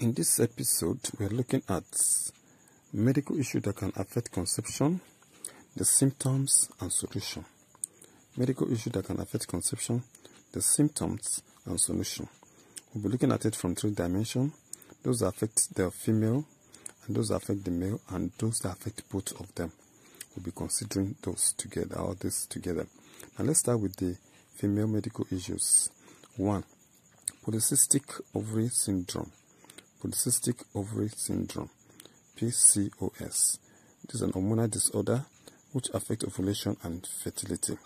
In this episode, we are looking at medical issues that can affect conception, the symptoms and solution. Medical issues that can affect conception, the symptoms and solution. We'll be looking at it from 3 dimensions. Those that affect the female, and those that affect the male, and those that affect both of them. We'll be considering those together, all this together. Now let's start with the female medical issues. 1. Polycystic ovary syndrome. Polycystic ovary syndrome, PCOS. It is an hormonal disorder which affects ovulation and fertility.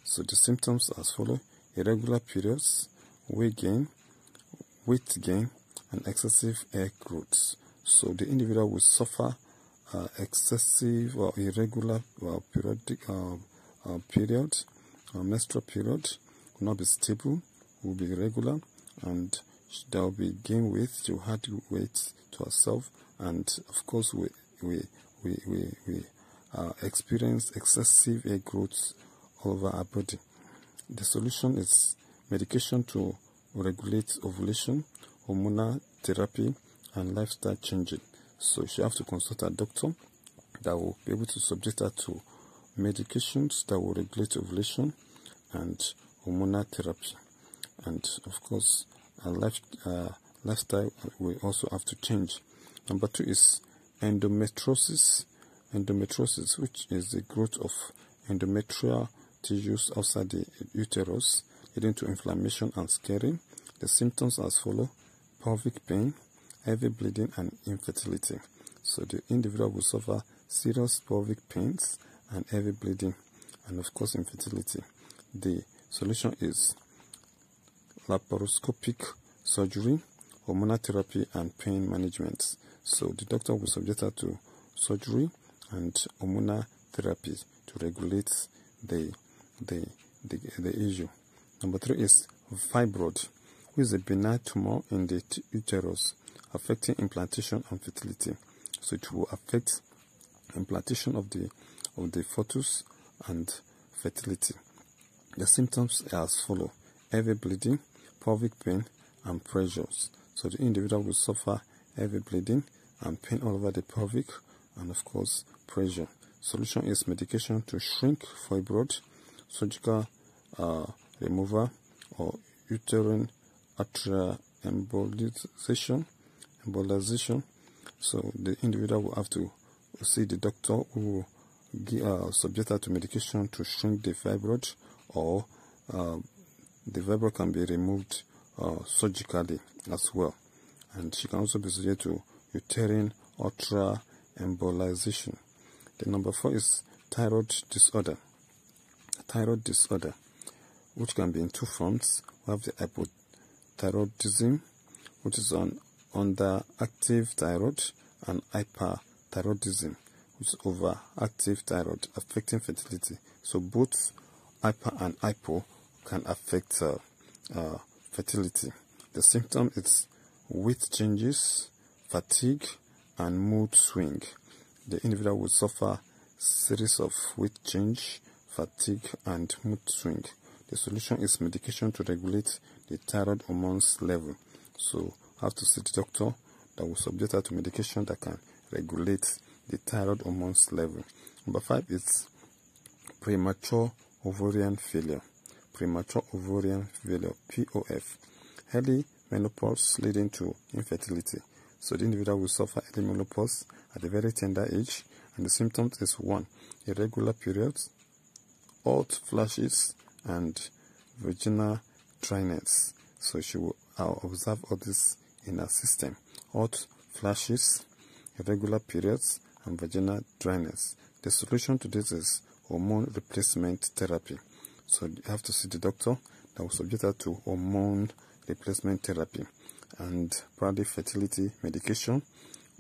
So the symptoms are as follows: irregular periods, weight gain, and excessive hair growth. So the individual will suffer excessive or irregular periodic period, menstrual period, will not be stable, will be irregular, and there will be gain weight. She will add weight to herself, and of course we experience excessive hair growth all over our body. The solution is medication to regulate ovulation, hormonal therapy, and lifestyle changing. So she has to consult a doctor that will be able to subject her to medications that will regulate ovulation and hormonal therapy. And of course, our lifestyle will also have to change. Number 2 is endometriosis. Endometriosis, which is the growth of endometrial tissues outside the uterus, leading to inflammation and scarring. The symptoms are as follows: pelvic pain, heavy bleeding, and infertility. So the individual will suffer serious pelvic pains and heavy bleeding, and of course infertility. The solution is laparoscopic surgery, hormonal therapy, and pain management. So the doctor will subject her to surgery and hormonal therapy to regulate the issue. Number 3 is fibroid, which is a benign tumor in the uterus affecting implantation and fertility. So it will affect implantation of the fetus and fertility. The symptoms are as follows: heavy bleeding, pelvic pain, and pressures. So the individual will suffer heavy bleeding and pain all over the pelvic, and of course pressure. Solution is medication to shrink fibroid, surgical removal, or uterine arterial embolization. So the individual will have to see the doctor who will subject her to medication to shrink the fibroid, or the fibroid can be removed surgically as well. And she can also be subject to uterine arterial embolization. The number 4 is thyroid disorder. Thyroid disorder, which can be in 2 forms. We have the hypothyroidism, which is on underactive thyroid, and hyperthyroidism, which is overactive thyroid, affecting fertility. So both hyper and hypo can affect fertility. The symptom is weight changes, fatigue, and mood swing. The individual will suffer series of weight change, fatigue, and mood swing. The solution is medication to regulate the thyroid hormones level. So have to see the doctor that will subject her to medication that can regulate the thyroid hormones level. Number 5 is premature ovarian failure. Premature ovarian failure, POF. Early menopause leading to infertility. So the individual will suffer early menopause at a very tender age, and the symptoms is 1. Irregular periods, hot flashes, and vaginal dryness. So she will observe all this in her system: hot flashes, irregular periods, and vaginal dryness. The solution to this is hormone replacement therapy. So you have to see the doctor that will subject her to hormone replacement therapy, and probably fertility medication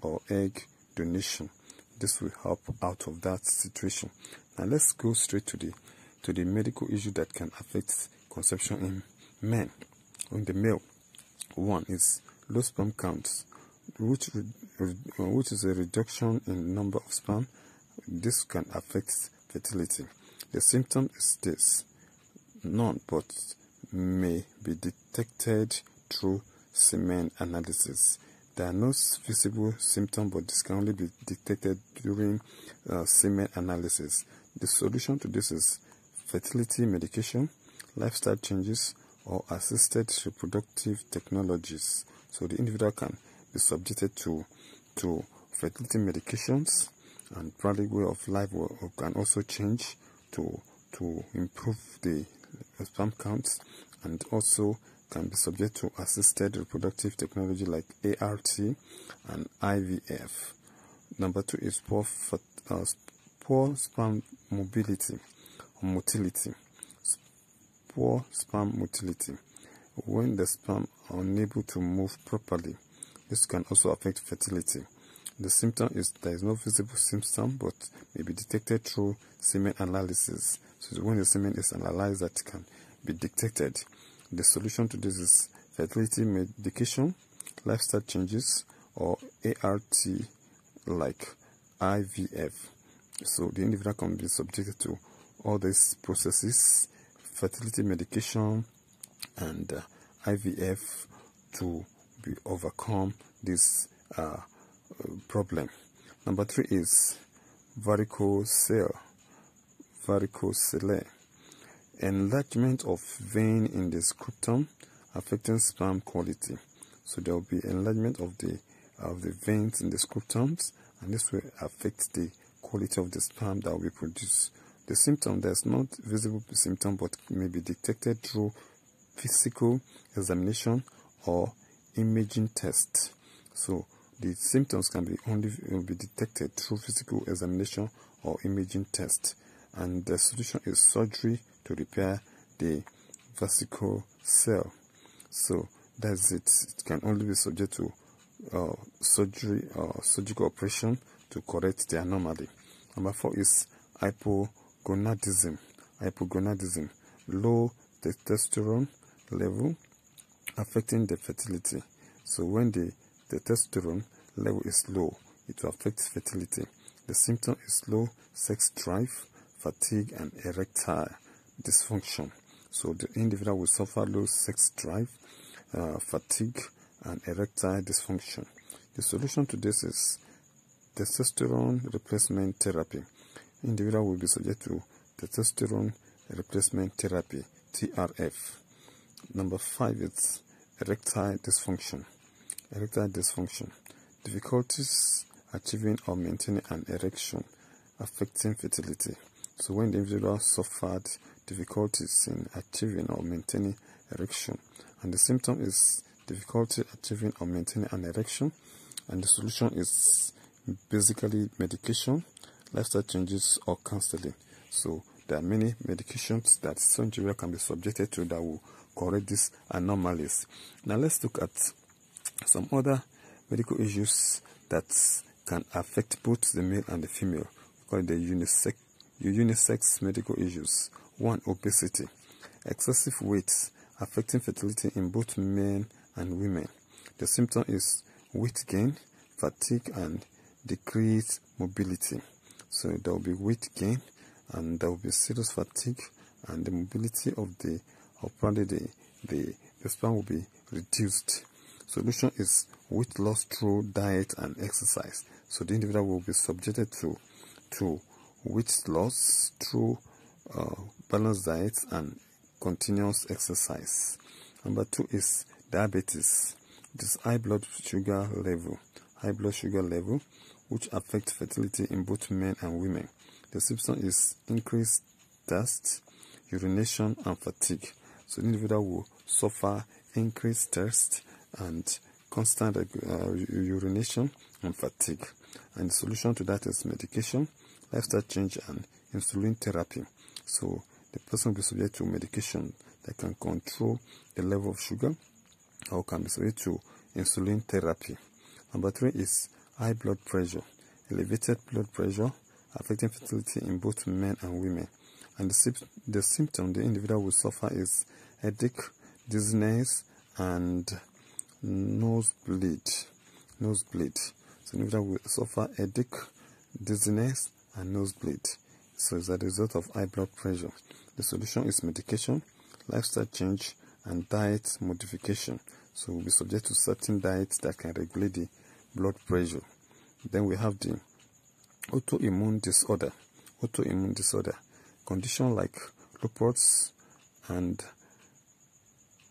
or egg donation. This will help out of that situation. Now let's go straight to the medical issue that can affect conception in men. In the male, 1 is low sperm counts, which is a reduction in number of sperm. This can affect fertility. The symptom is this: none, but may be detected through semen analysis. There are no visible symptoms, but this can only be detected during semen analysis. The solution to this is fertility medication, lifestyle changes, or assisted reproductive technologies. So the individual can be subjected to fertility medications, and probably way of life can also change to improve the sperm counts, and also can be subject to assisted reproductive technology like ART and IVF. Number 2 is poor sperm motility. Poor sperm motility. When the sperm are unable to move properly, this can also affect fertility. The symptom is there is no visible symptom, but may be detected through semen analysis. So when the semen is analyzed, that can be detected. The solution to this is fertility medication, lifestyle changes, or ART like IVF. So the individual can be subjected to all these processes, fertility medication and IVF, to be overcome this problem. Number 3 is varicocele. Enlargement of vein in the scrotum affecting sperm quality. So there will be enlargement of the veins in the scrotums, and this will affect the quality of the sperm that will be produced. The symptom, there's not visible symptom, but may be detected through physical examination or imaging test. So the symptoms can be be detected through physical examination or imaging test, and the solution is surgery to repair the varicocele. So that's it. It can only be subject to surgery or surgical operation to correct the anomaly. Number 4 is hypogonadism. Low testosterone level affecting the fertility. So when the testosterone level is low, it will affect fertility. The symptom is low sex drive, fatigue, and erectile dysfunction. So the individual will suffer low sex drive, fatigue, and erectile dysfunction. The solution to this is testosterone replacement therapy. Individual will be subject to testosterone replacement therapy, TRF. Number 5 is erectile dysfunction. Difficulties achieving or maintaining an erection affecting fertility. So when the individual suffered difficulties in achieving or maintaining erection, and the symptom is difficulty achieving or maintaining an erection, and the solution is basically medication, lifestyle changes, or counseling. So there are many medications that some individual can be subjected to that will correct these anomalies. Now let's look at some other medical issues that can affect both the male and the female. We call it the unisex medical issues. 1. Obesity. Excessive weight affecting fertility in both men and women. The symptom is weight gain, fatigue, and decreased mobility. So there will be weight gain, and there will be serious fatigue, and the mobility of probably the sperm will be reduced. Solution is weight loss through diet and exercise. So the individual will be subjected to weight loss through balanced diet and continuous exercise. Number 2 is diabetes. This high blood sugar level, which affects fertility in both men and women. The symptom is increased thirst, urination, and fatigue. So the individual will suffer increased thirst and constant urination and fatigue. And the solution to that is medication, lifestyle change, and insulin therapy. So the person will be subject to medication that can control the level of sugar, or can be subject to insulin therapy. Number 3 is high blood pressure. Elevated blood pressure affecting fertility in both men and women. And the symptom the individual will suffer is headache, dizziness, and nosebleed. So the individual will suffer headache, dizziness, and nosebleed. So it's a result of high blood pressure. The solution is medication, lifestyle change, and diet modification. So we'll be subject to certain diets that can regulate the blood pressure. Then we have the autoimmune disorder. Autoimmune disorder. Conditions like lupus and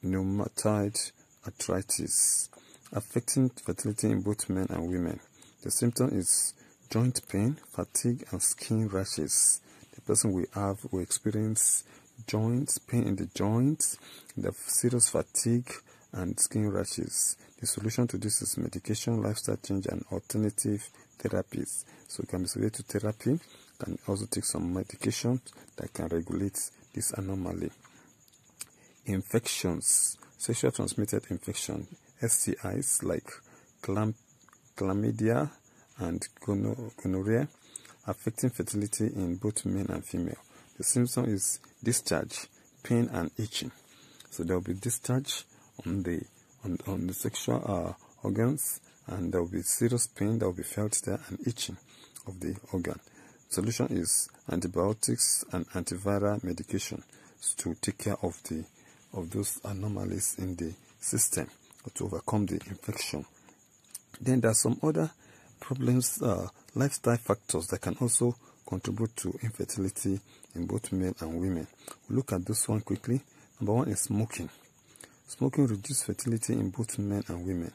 rheumatoid arthritis affecting fertility in both men and women. The symptom is joint pain, fatigue, and skin rashes. The person will experience joints, pain in the joints, the serious fatigue, and skin rashes. The solution to this is medication, lifestyle change, and alternative therapies. So you can be subject to therapy, can also take some medication that can regulate this anomaly. Infections, sexual transmitted infection, STIs like chlamydia and gonorrhea, affecting fertility in both men and female. The symptom is discharge, pain, and itching. So there will be discharge on the sexual organs, and there will be serious pain that will be felt there and itching of the organ. Solution is antibiotics and antiviral medication to take care of those anomalies in the system or to overcome the infection. Then there are some other problems, lifestyle factors that can also contribute to infertility in both men and women. We'll look at this one quickly. Number one is smoking. Smoking reduces fertility in both men and women.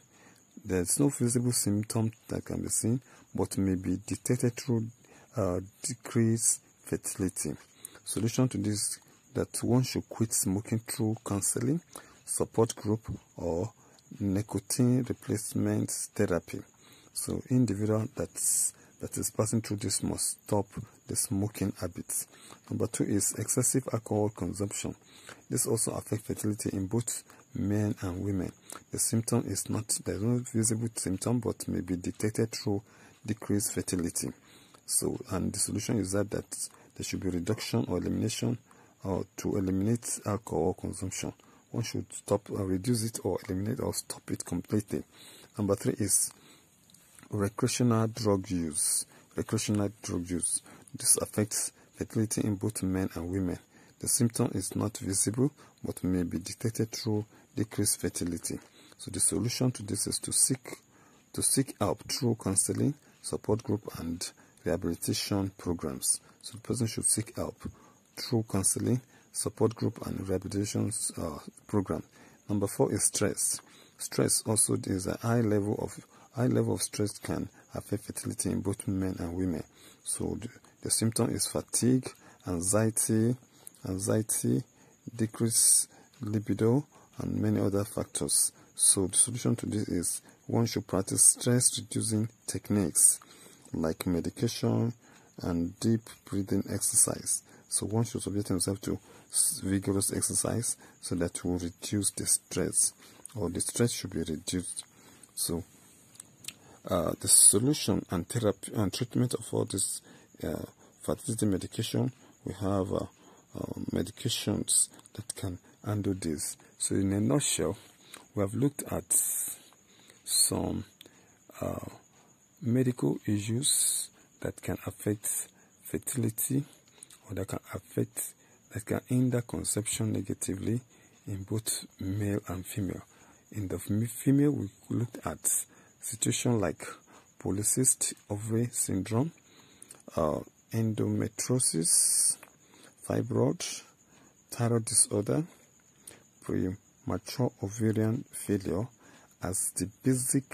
There's no visible symptom that can be seen, but may be detected through decreased fertility. Solution to this that one should quit smoking through counseling, support group, or nicotine replacement therapy. So individual that is passing through this must stop the smoking habits. Number two is excessive alcohol consumption. This also affects fertility in both men and women. The symptom is not, there's no visible symptom, but may be detected through decreased fertility. So, and the solution is that there should be reduction or elimination or to eliminate alcohol consumption. One should stop or reduce it or eliminate or stop it completely. Number three is recreational drug use. Recreational drug use. This affects fertility in both men and women. The symptom is not visible but may be detected through decreased fertility. So the solution to this is to seek help through counseling, support group, and rehabilitation programs. So the person should seek help through counseling, support group, and rehabilitation program. Number four is stress. Stress also is a high level of stress can affect fertility in both men and women. So the symptom is fatigue, anxiety, decreased libido, and many other factors. So the solution to this is one should practice stress reducing techniques like medication and deep breathing exercise. So one should subject himself to vigorous exercise so that will reduce the stress, or the stress should be reduced. So the solution and therapy and treatment of all this fertility medication, we have medications that can handle this. So in a nutshell, we have looked at some medical issues that can affect fertility, or that can hinder conception negatively in both male and female. In the female, we looked at situations like polycystic ovary syndrome, endometriosis, fibroid, thyroid disorder, premature ovarian failure as the basic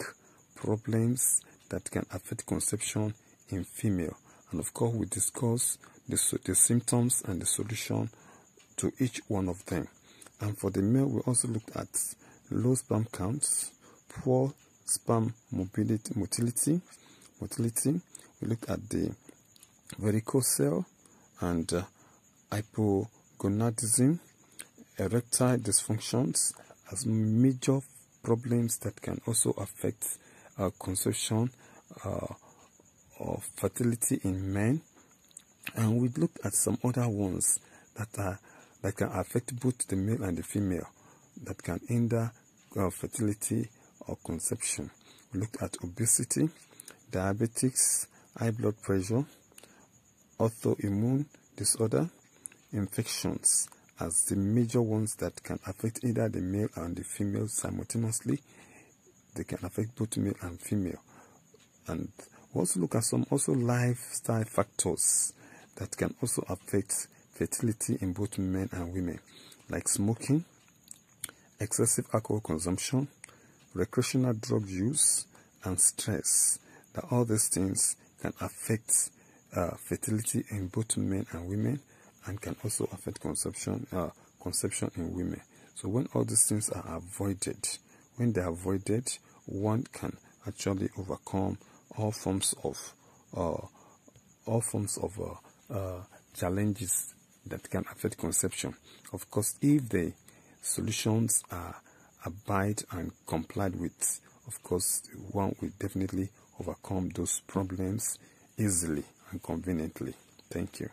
problems that can affect conception in female. And of course, we discuss the symptoms and the solution to each one of them. And for the male, we also looked at low sperm counts, poor sperm motility. We looked at the varicocele and hypogonadism, erectile dysfunctions as major problems that can also affect conception or fertility in men. And we looked at some other ones that can affect both the male and the female, that can hinder fertility or conception. We looked at obesity, diabetics, high blood pressure, autoimmune disorder, infections as the major ones that can affect either the male and the female simultaneously. They can affect both male and female. And we also look at some also lifestyle factors that can also affect fertility in both men and women, like smoking, excessive alcohol consumption, recreational drug use, and stress. That all these things can affect fertility in both men and women, and can also affect conception in women. So when all these things are avoided, one can actually overcome all forms of challenges that can affect conception. Of course, if the solutions are abide and complied with, of course, one will definitely overcome those problems easily and conveniently. Thank you.